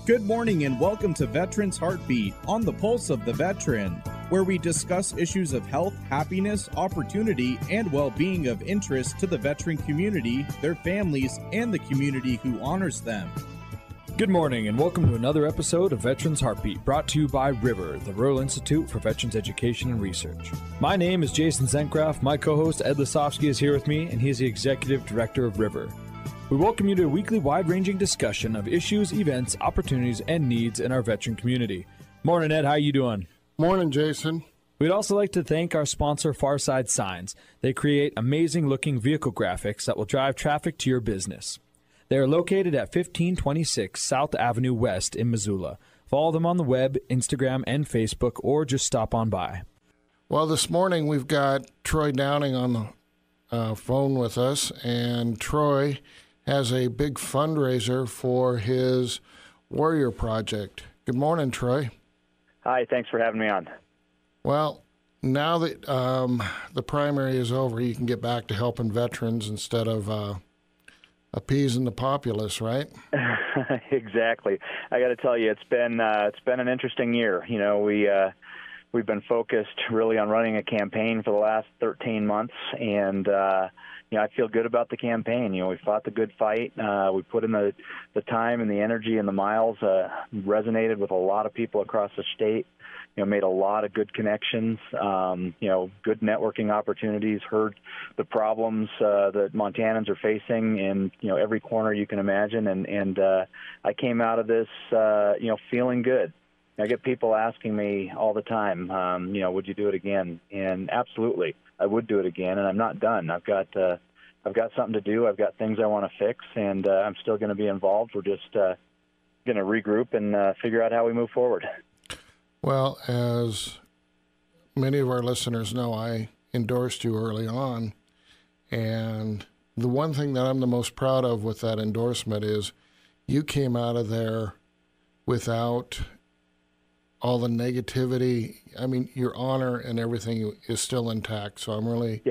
Good morning and welcome to Veterans Heartbeat on the Pulse of the Veteran, where we discuss issues of health, happiness, opportunity, and well-being of interest to the veteran community, their families, and the community who honors them. Good morning and welcome to another episode of Veterans Heartbeat, brought to you by River, the Rural Institute for Veterans Education and Research. My name is Jason Zencraft. My co-host Ed Lasofsky is here with me, and he is the Executive Director of River. We welcome you to a weekly wide-ranging discussion of issues, events, opportunities, and needs in our veteran community. Morning, Ed. How you doing? Morning, Jason. We'd also like to thank our sponsor, Farside Signs. They create amazing-looking vehicle graphics that will drive traffic to your business. They are located at 1526 South Avenue West in Missoula. Follow them on the web, Instagram, and Facebook, or just stop on by. Well, this morning we've got Troy Downing on the phone with us, and Troy has a big fundraiser for his Warrior Project. Good morning, Troy. Hi, thanks for having me on. Well, now that the primary is over, you can get back to helping veterans instead of appeasing the populace, right? Exactly. I got to tell you, it's been an interesting year. You know, we've been focused really on running a campaign for the last 13 months, and you know, I feel good about the campaign. You know, we fought the good fight. We put in the time and the energy and the miles. Resonated with a lot of people across the state. You know, made a lot of good connections. You know, good networking opportunities. Heard the problems that Montanans are facing in every corner you can imagine. And I came out of this feeling good. I get people asking me all the time, would you do it again? And absolutely, I would do it again. And I'm not done. I've got something to do. I've got things I want to fix, and I'm still going to be involved. We're just going to regroup and figure out how we move forward. Well, as many of our listeners know, I endorsed you early on. And the one thing that I'm the most proud of with that endorsement is you came out of there without all the negativity. I mean, your honor and everything is still intact. So I'm really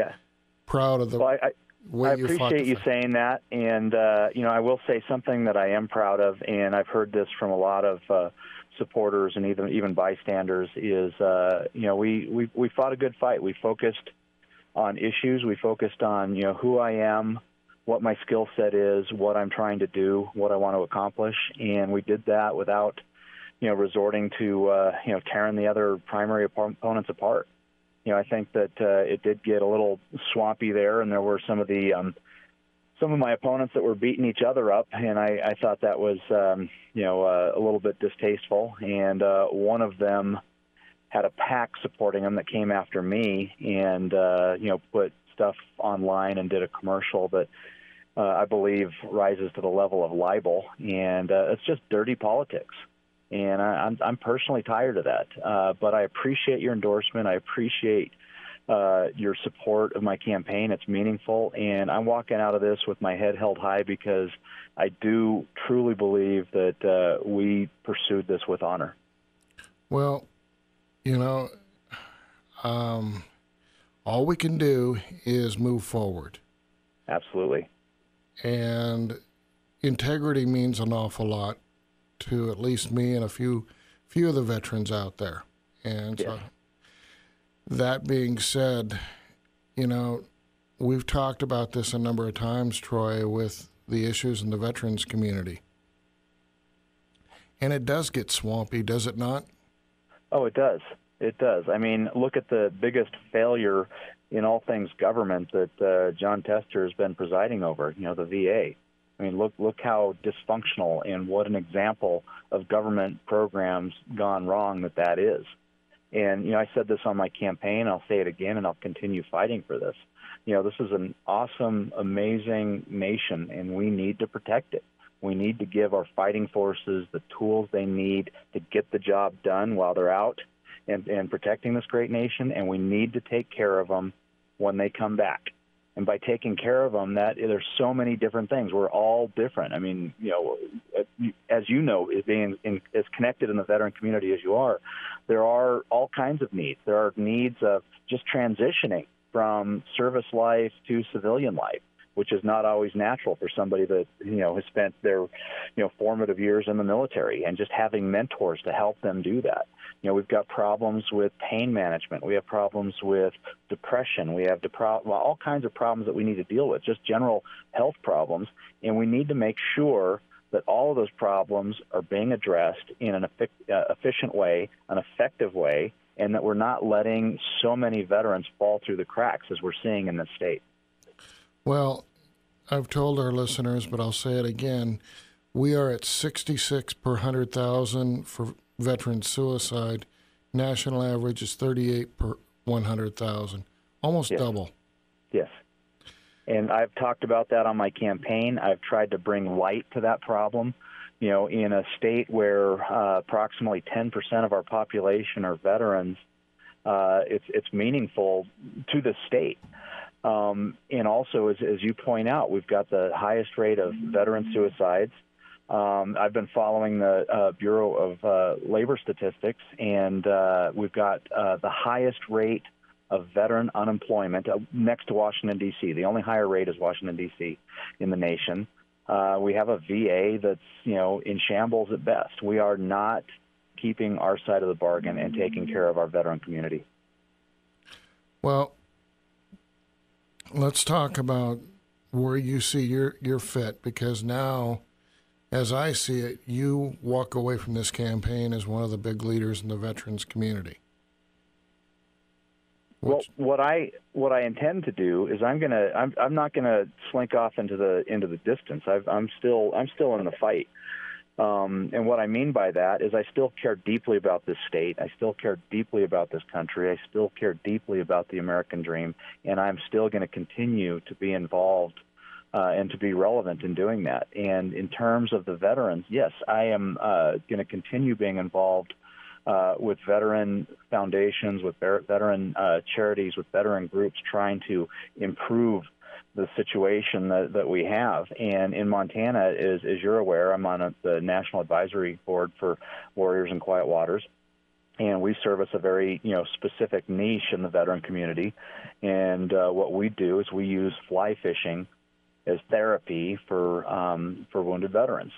proud of the way you fought. I appreciate you saying that. And, I will say something that I am proud of, and I've heard this from a lot of supporters and even bystanders, is, we fought a good fight. We focused on issues. We focused on, who I am, what my skill set is, what I'm trying to do, what I want to accomplish. And we did that without resorting to, tearing the other primary opponents apart. I think that it did get a little swampy there, and there were some of my opponents that were beating each other up, and I thought that was, a little bit distasteful. And one of them had a PAC supporting him that came after me and, put stuff online and did a commercial that I believe rises to the level of libel, and it's just dirty politics. And I'm personally tired of that. But I appreciate your endorsement. I appreciate your support of my campaign. It's meaningful. And I'm walking out of this with my head held high because I do truly believe that we pursued this with honor. Well, all we can do is move forward. Absolutely. And integrity means an awful lot to at least me and a few of the veterans out there. And so that being said, we've talked about this a number of times, Troy, with the issues in the veterans community. And it does get swampy, does it not? Oh, it does. It does. I mean, look at the biggest failure in all things government that John Tester has been presiding over, the VA. I mean, look how dysfunctional and what an example of government programs gone wrong that is. And, I said this on my campaign, I'll say it again, and I'll continue fighting for this. This is an awesome, amazing nation, and we need to protect it. We need to give our fighting forces the tools they need to get the job done while they're out and protecting this great nation, and we need to take care of them when they come back. And by taking care of them, there's so many different things. We're all different. I mean, as you know, being as connected in the veteran community as you are, there are all kinds of needs. There are needs of just transitioning from service life to civilian life. which is not always natural for somebody that, has spent their, formative years in the military, and just having mentors to help them do that. We've got problems with pain management. We have problems with depression. We have all kinds of problems that we need to deal with, just general health problems. And we need to make sure that all of those problems are being addressed in an efficient way, an effective way, and that we're not letting so many veterans fall through the cracks as we're seeing in this state. Well, I've told our listeners, but I'll say it again. We are at 66 per 100,000 for veteran suicide. National average is 38 per 100,000, almost double. Yes. And I've talked about that on my campaign. I've tried to bring light to that problem. In a state where approximately 10% of our population are veterans, it's meaningful to the state. And also, as you point out, we've got the highest rate of veteran suicides. I've been following the Bureau of Labor Statistics, and we've got the highest rate of veteran unemployment next to Washington, D.C. The only higher rate is Washington, D.C. in the nation. We have a VA that's, in shambles at best. We are not keeping our side of the bargain and taking care of our veteran community. Well, let's talk about where you see your fit, because now, as I see it, you walk away from this campaign as one of the big leaders in the veterans community. Well, what I intend to do is I'm not gonna slink off into the distance. I'm still in the fight. And what I mean by that is I still care deeply about this state. I still care deeply about this country. I still care deeply about the American dream, and I'm still going to continue to be involved and to be relevant in doing that. And in terms of the veterans, yes, I am going to continue being involved with veteran foundations, with veteran charities, with veteran groups, trying to improve the situation that we have. And in Montana, as you're aware, I'm on the National Advisory Board for Warriors in Quiet Waters, and we service a very specific niche in the veteran community. And what we do is we use fly fishing as therapy for wounded veterans.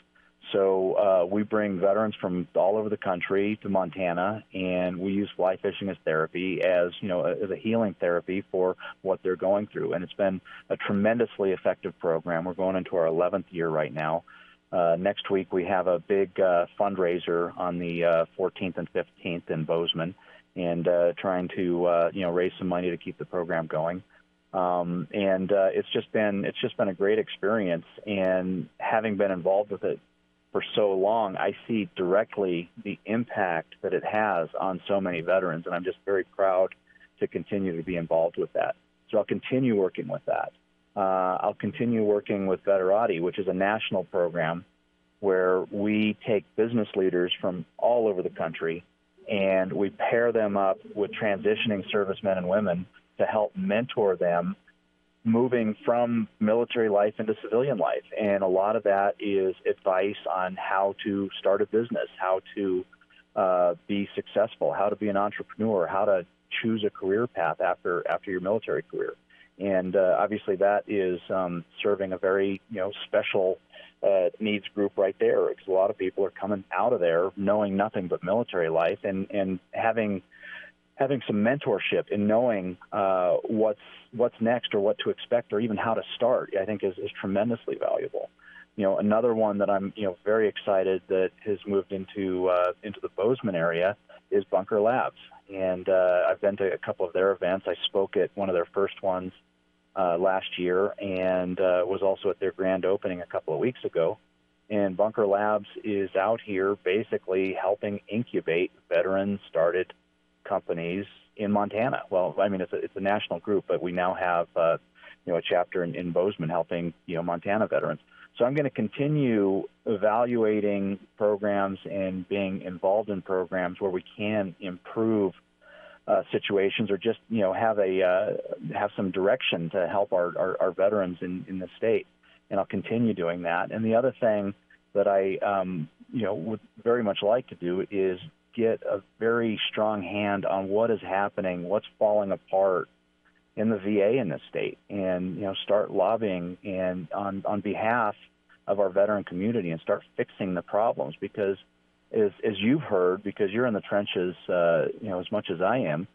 So we bring veterans from all over the country to Montana, and we use fly fishing as therapy, as as a healing therapy for what they're going through. And it's been a tremendously effective program. We're going into our 11th year right now. Next week we have a big fundraiser on the 14th and 15th in Bozeman, and trying to raise some money to keep the program going. And it's just been a great experience. And having been involved with it for so long, I see directly the impact that it has on so many veterans, and I'm just very proud to continue to be involved with that. So I'll continue working with that. I'll continue working with Veterati, which is a national program where we take business leaders from all over the country and we pair them up with transitioning servicemen and women to help mentor them moving from military life into civilian life. And a lot of that is advice on how to start a business, how to be successful, how to be an entrepreneur, how to choose a career path after your military career. And obviously that is serving a very special needs group right there, because a lot of people are coming out of there knowing nothing but military life, and having some mentorship in knowing what's next, or what to expect, or even how to start, I think is tremendously valuable. Another one that I'm very excited that has moved into the Bozeman area is Bunker Labs, and I've been to a couple of their events. I spoke at one of their first ones last year, and was also at their grand opening a couple of weeks ago. And Bunker Labs is out here basically helping incubate veteran-started companies in Montana. Well, I mean, it's a national group, but we now have a chapter in Bozeman helping Montana veterans. So I'm going to continue evaluating programs and being involved in programs where we can improve situations, or just have some direction to help our veterans in the state. And I'll continue doing that. And the other thing that I would very much like to do is get a very strong hand on what is happening, what's falling apart, in the VA in this state, and start lobbying and on behalf of our veteran community and start fixing the problems. Because as you've heard, because you're in the trenches, as much as I am,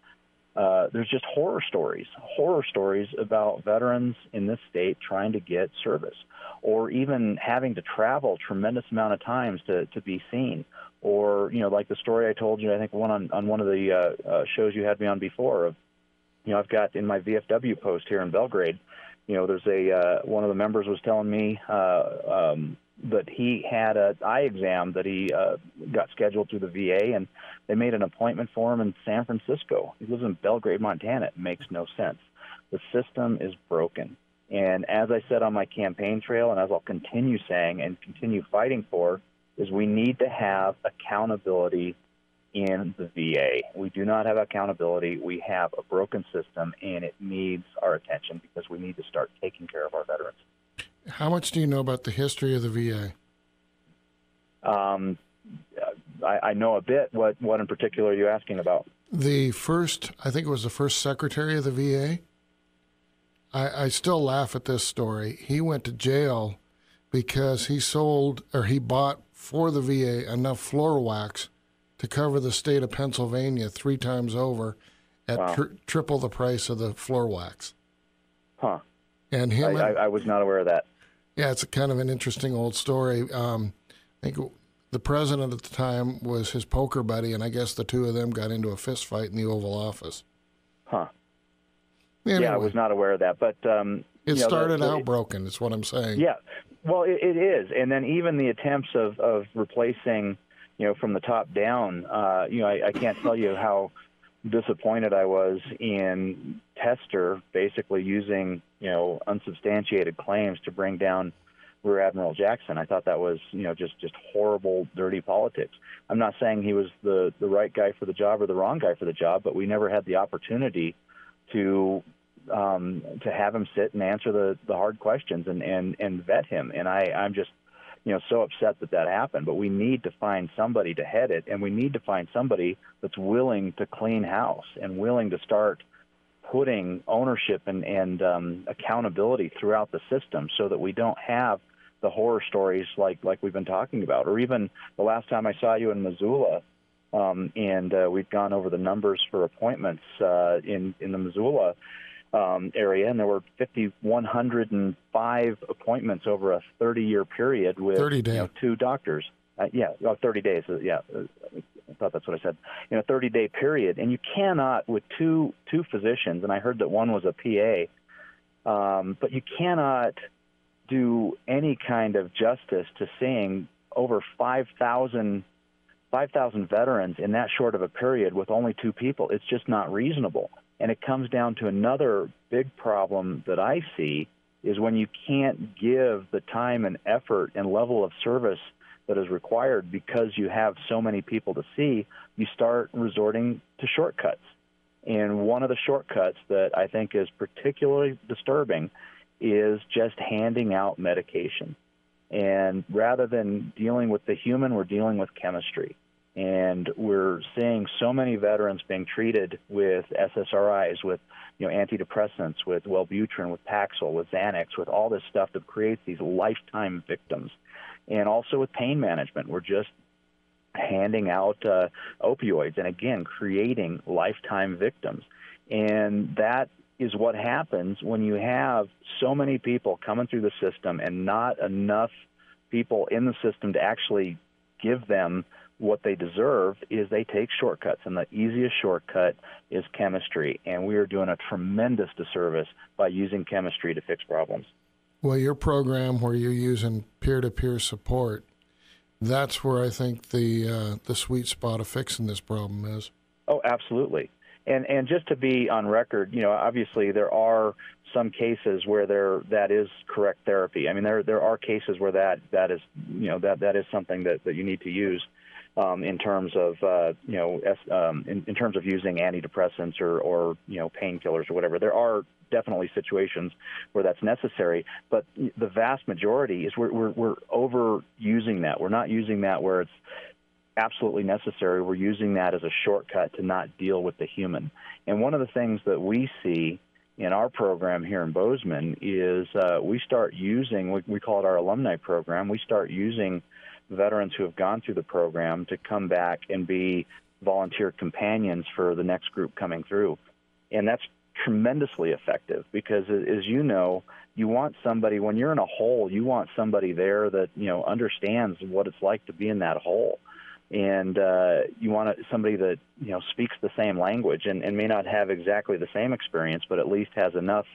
there's just horror stories about veterans in this state trying to get service, or even having to travel tremendous amount of times to be seen. Or, like the story I told you, I think on one of the shows you had me on before, of, I've got in my VFW post here in Belgrade, there's one of the members was telling me that he had an eye exam that he got scheduled through the VA, and they made an appointment for him in San Francisco. He lives in Belgrade, Montana. It makes no sense. The system is broken. And as I said on my campaign trail, and as I'll continue saying and continue fighting for, is we need to have accountability in the VA. We do not have accountability. We have a broken system, and it needs our attention because we need to start taking care of our veterans. How much do you know about the history of the VA? I know a bit. What in particular are you asking about? I think it was the first secretary of the VA. I still laugh at this story. He went to jail because he bought for the VA enough floor wax to cover the state of Pennsylvania 3 times over at triple the price of the floor wax. Huh. And I was not aware of that. Yeah, it's a kind of an interesting old story. I think the president at the time was his poker buddy, and I guess the two of them got into a fist fight in the Oval Office. Huh. Anyway, yeah, I was not aware of that. But it started out broken, is what I'm saying. Yeah, well, it is. And then even the attempts of replacing, from the top down, I can't tell you how disappointed I was in Tester basically using, unsubstantiated claims to bring down Rear Admiral Jackson. I thought that was, just horrible, dirty politics. I'm not saying he was the right guy for the job or the wrong guy for the job, but we never had the opportunity to have him sit and answer the hard questions and vet him. And I'm just, so upset that happened. But we need to find somebody to head it, and we need to find somebody that's willing to clean house and willing to start putting ownership and accountability throughout the system, so that we don't have the horror stories like we've been talking about. Or even the last time I saw you in Missoula, and we'd gone over the numbers for appointments in the Missoula area, and there were 5,105 appointments over a 30-year period with 2 doctors. 30 days. I thought that's what I said. In a 30-day period, and you cannot, with two physicians, and I heard that one was a PA, but you cannot do any kind of justice to seeing over 5,000 veterans in that short of a period with only 2 people. It's just not reasonable. And it comes down to another big problem that I see, is when you can't give the time and effort and level of service that is required because you have so many people to see, you start resorting to shortcuts. And one of the shortcuts that I think is particularly disturbing is just handing out medication. And rather than dealing with the human, we're dealing with chemistry. And we're seeing so many veterans being treated with SSRIs, with antidepressants, with Wellbutrin, with Paxil, with Xanax, with all this stuff that creates these lifetime victims. And also with pain management, we're just handing out opioids, and again, creating lifetime victims. And that is what happens when you have so many people coming through the system and not enough people in the system to actually give them what they deserve. Is they take shortcuts, and the easiest shortcut is chemistry. And we are doing a tremendous disservice by using chemistry to fix problems. Well, your program where you're using peer-to-peer support, that's where I think the sweet spot of fixing this problem is. Oh, absolutely. And just to be on record, obviously there are some cases where that is correct therapy. I mean, there are cases where that is something that you need to use in terms of in terms of using antidepressants or painkillers or whatever. There are definitely situations where that's necessary, but the vast majority is we're overusing that. We're not using that where it's absolutely necessary. We're using that as a shortcut to not deal with the human. And one of the things that we see in our program here in Bozeman is we start using, we call it our alumni program. We start using veterans who have gone through the program to come back and be volunteer companions for the next group coming through. And that's tremendously effective because, as you know, you want somebody, when you're in a hole, you want somebody there that, understands what it's like to be in that hole. And you want somebody that, speaks the same language and may not have exactly the same experience, but at least has enough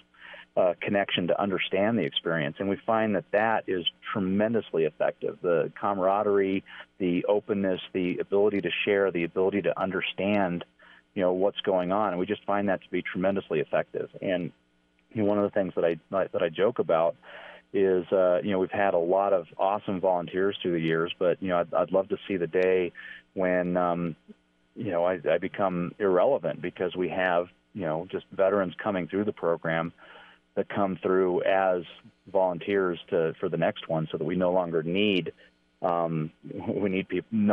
connection to understand the experience. And we find that is tremendously effective. The camaraderie, the openness, the ability to share, the ability to understand, what's going on. And we just find that to be tremendously effective. And one of the things that I joke about is, we've had a lot of awesome volunteers through the years, but, I'd love to see the day when, I become irrelevant because we have, just veterans coming through the program that come through as volunteers for the next one, so that we no longer need no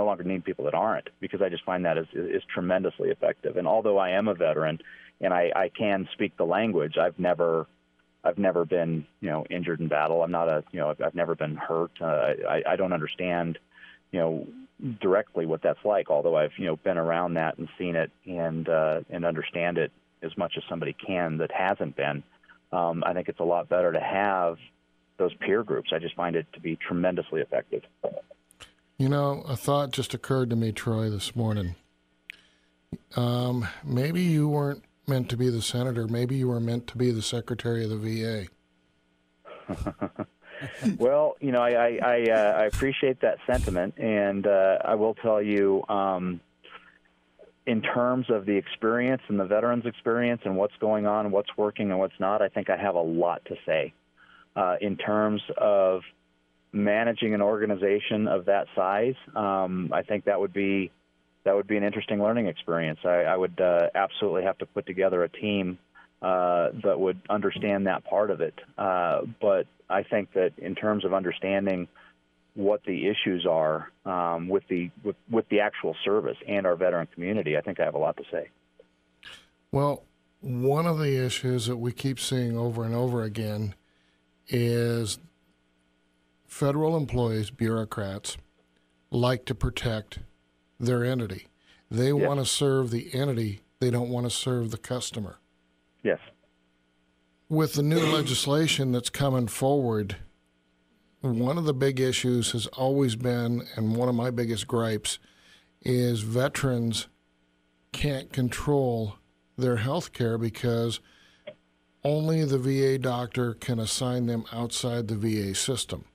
longer need people that aren't, because I just find that is tremendously effective. And although I am a veteran and I can speak the language, I've never been injured in battle. I'm not I've never been hurt. I don't understand directly what that's like, although I've been around that and seen it and understand it as much as somebody can that hasn't been. I think it's a lot better to have those peer groups. I just find it to be tremendously effective. A thought just occurred to me, Troy, this morning. Maybe you weren't meant to be the senator. Maybe you were meant to be the secretary of the VA. Well, I appreciate that sentiment, and I will tell you, in terms of the experience and the veterans' experience and what's going on, what's working and what's not, I think I have a lot to say. In terms of managing an organization of that size, I think that would be an interesting learning experience. I would absolutely have to put together a team that would understand that part of it. But I think that in terms of understanding what the issues are with the actual service and our veteran community, I think I have a lot to say. Well, one of the issues that we keep seeing over and over again is federal employees, bureaucrats, like to protect their entity. They want to serve the entity. They don't want to serve the customer. Yes. With the new legislation that's coming forward, one of the big issues has always been, and one of my biggest gripes, is veterans can't control their health care because only the VA doctor can assign them outside the VA system.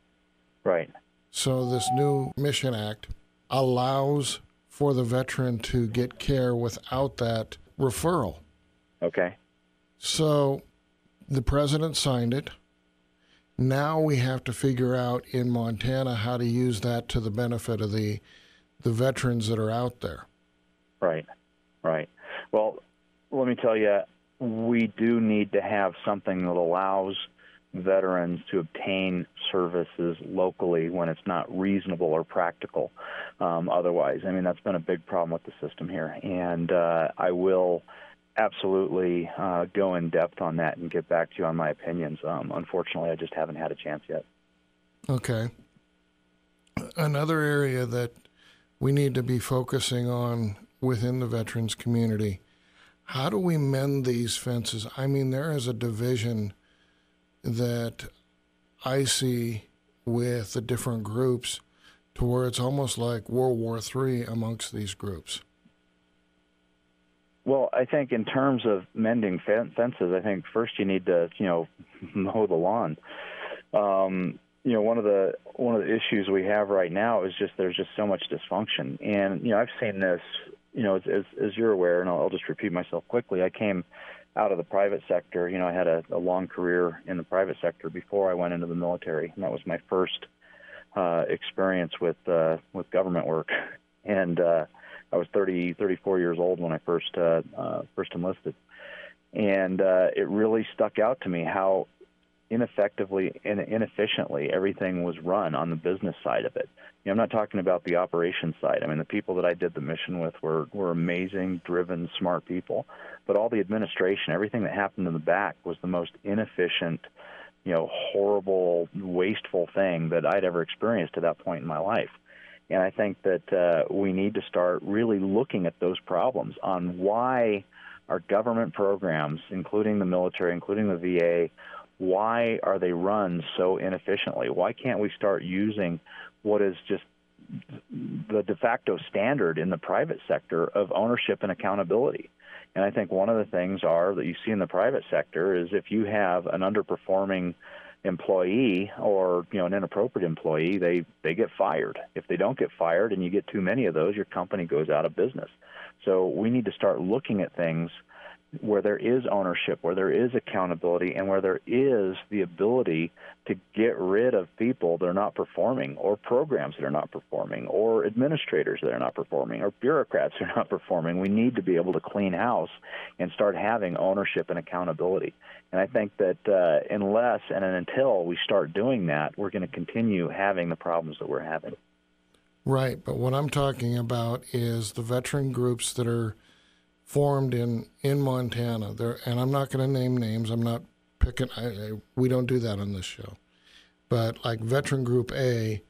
Right. So this new Mission Act allows for the veteran to get care without that referral. Okay. So the president signed it. Now we have to figure out in Montana how to use that to the benefit of the veterans that are out there. Right. Well, let me tell you, we do need to have something that allows veterans to obtain services locally when it's not reasonable or practical. Otherwise, that's been a big problem with the system here. And I will absolutely go in depth on that and get back to you on my opinions. Unfortunately, I just haven't had a chance yet. Okay. Another area that we need to be focusing on within the veterans community, how do we mend these fences? There is a division that I see with the different groups to where it's almost like World War III amongst these groups. Well, I think in terms of mending fences, I think first you need to, mow the lawn. One of the issues we have right now is just there's just so much dysfunction, and I've seen this, as you're aware, and I'll just repeat myself quickly. I came out of the private sector. I had a long career in the private sector before I went into the military, and that was my first experience with government work, and I was 34 years old when I first enlisted, and it really stuck out to me how ineffectively and inefficiently everything was run on the business side of it. I'm not talking about the operations side. I mean, the people that I did the mission with were amazing, driven, smart people. But all the administration, everything that happened in the back was the most inefficient, horrible, wasteful thing that I'd ever experienced to that point in my life. And I think that we need to start really looking at those problems on why our government programs, including the military, including the VA, why are they run so inefficiently? Why can't we start using what is just the de facto standard in the private sector of ownership and accountability? And I think one of the things that you see in the private sector is if you have an underperforming employee or an inappropriate employee, they get fired. If they don't get fired and you get too many of those, your company goes out of business. So we need to start looking at things where there is ownership, where there is accountability, and where there is the ability to get rid of people that are not performing, or programs that are not performing, or administrators that are not performing, or bureaucrats that are not performing. We need to be able to clean house and start having ownership and accountability. And I think that unless and until we start doing that, we're going to continue having the problems that we're having. Right, but what I'm talking about is the veteran groups that are formed in Montana. And I'm not going to name names. I'm not picking. We don't do that on this show. But like Veteran Group A,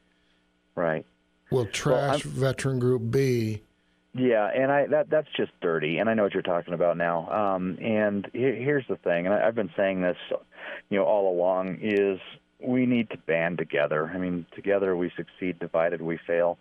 right, will trash Veteran Group B. Yeah, and that's just dirty. And I know what you're talking about now. And here's the thing, and I've been saying this, all along, is we need to band together. I mean, together we succeed, divided we fail.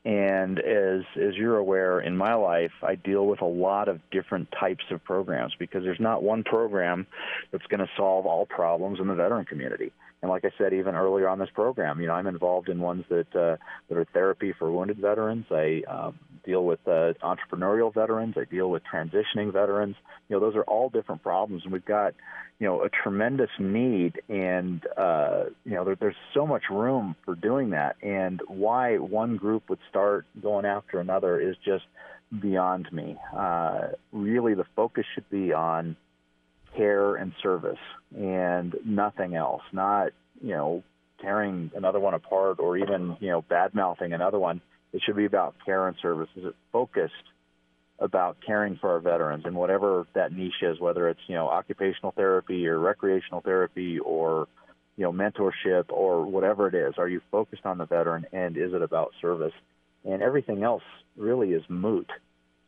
And as you're aware, in my life, I deal with a lot of different types of programs because there's not one program that's going to solve all problems in the veteran community. And like I said, even earlier on this program, I'm involved in ones that are therapy for wounded veterans. I deal with entrepreneurial veterans. I deal with transitioning veterans. Those are all different problems, and we've got a tremendous need, and there's so much room for doing that. And why one group would start going after another is just beyond me. Really, the focus should be on care and service and nothing else, not tearing another one apart or even bad-mouthing another one. It should be about care and service. Is it focused about caring for our veterans and whatever that niche is, whether it's occupational therapy or recreational therapy or mentorship or whatever it is? Are you focused on the veteran, and is it about service? And everything else really is moot.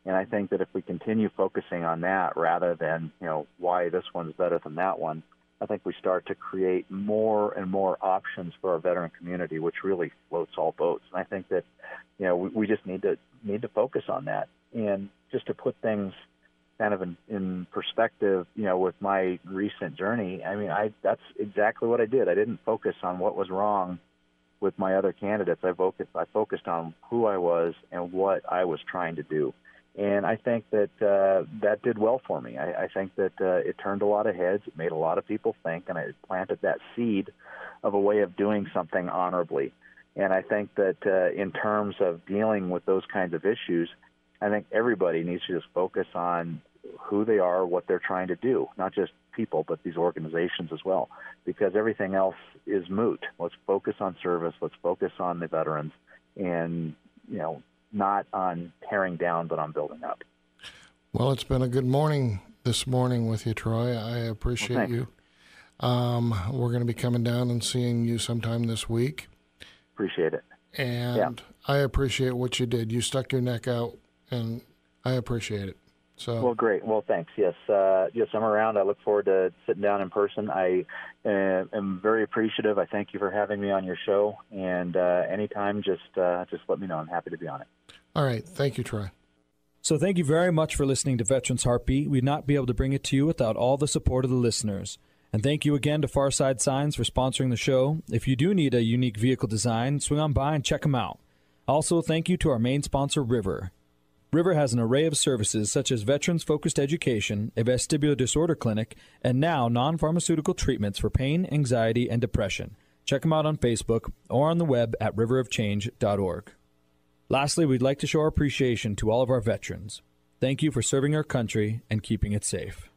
And I think that if we continue focusing on that rather than why this one's better than that one, I think we start to create more and more options for our veteran community, which really floats all boats. And I think that we just need to focus on that. And just to put things kind of in perspective, with my recent journey, I mean, that's exactly what I did. I didn't focus on what was wrong with my other candidates. I focused on who I was and what I was trying to do. And I think that that did well for me. I think that it turned a lot of heads. It made a lot of people think, and it planted that seed of a way of doing something honorably. And I think that in terms of dealing with those kinds of issues, I think everybody needs to just focus on who they are, what they're trying to do, not just people, but these organizations as well, because everything else is moot. Let's focus on service. Let's focus on the veterans and, not on tearing down, but on building up. Well, it's been a good morning this morning with you, Troy. I appreciate you. We're going to be coming down and seeing you sometime this week. Appreciate it. And I appreciate what you did. You stuck your neck out, and I appreciate it. So. Well, great. Well, thanks. Yes, I'm around. I look forward to sitting down in person. I am very appreciative. I thank you for having me on your show. And anytime, just let me know. I'm happy to be on it. All right. Thank you, Troy. So thank you very much for listening to Veterans Heartbeat. We'd not be able to bring it to you without all the support of the listeners. And thank you again to Farside Signs for sponsoring the show. If you do need a unique vehicle design, swing on by and check them out. Also, thank you to our main sponsor, River. River has an array of services such as veterans-focused education, a vestibular disorder clinic, and now non-pharmaceutical treatments for pain, anxiety, and depression. Check them out on Facebook or on the web at riverofchange.org. Lastly, we'd like to show our appreciation to all of our veterans. Thank you for serving our country and keeping it safe.